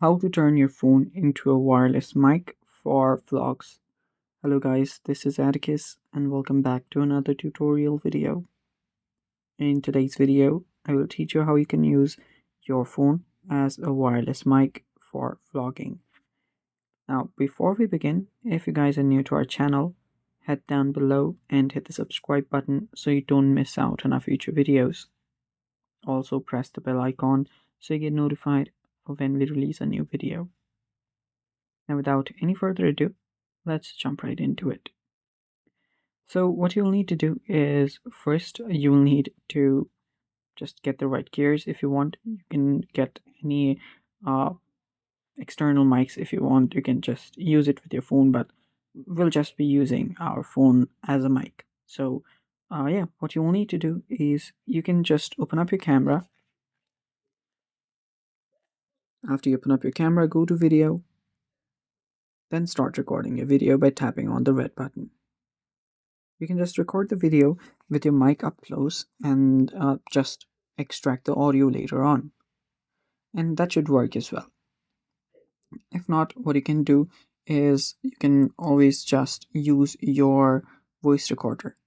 How to turn your phone into a wireless mic for vlogs. Hello guys, this is Atticus and welcome back to another tutorial video. In today's video, I will teach you how you can use your phone as a wireless mic for vlogging. Now, before we begin, if you guys are new to our channel, head down below and hit the subscribe button so you don't miss out on our future videos. Also press the bell icon so you get notified of when we release a new video. Now, without any further ado, let's jump right into it. So what you'll need to do is first you will need to just get the right gears. If you want, you can get any external mics. If you want, you can just use it with your phone, but we'll just be using our phone as a mic. So yeah, what you will need to do is you can just open up your camera. After you open up your camera, go to video, then start recording your video by tapping on the red button. You can just record the video with your mic up close and just extract the audio later on. And that should work as well. If not, what you can do is you can always just use your voice recorder.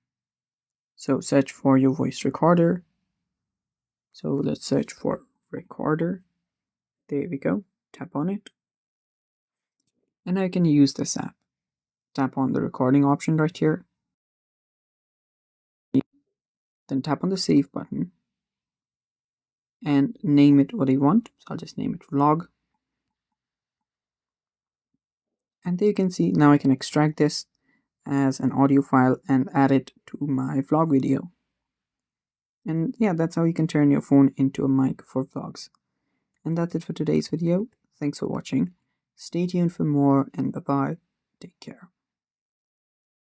So search for your voice recorder. So let's search for recorder. There we go. Tap on it. And now you can use this app. Tap on the recording option right here. Then tap on the save button and name it what you want. So I'll just name it vlog. And there you can see now I can extract this as an audio file and add it to my vlog video. And yeah, that's how you can turn your phone into a mic for vlogs. And that's it for today's video. Thanks for watching. Stay tuned for more and bye bye. Take care.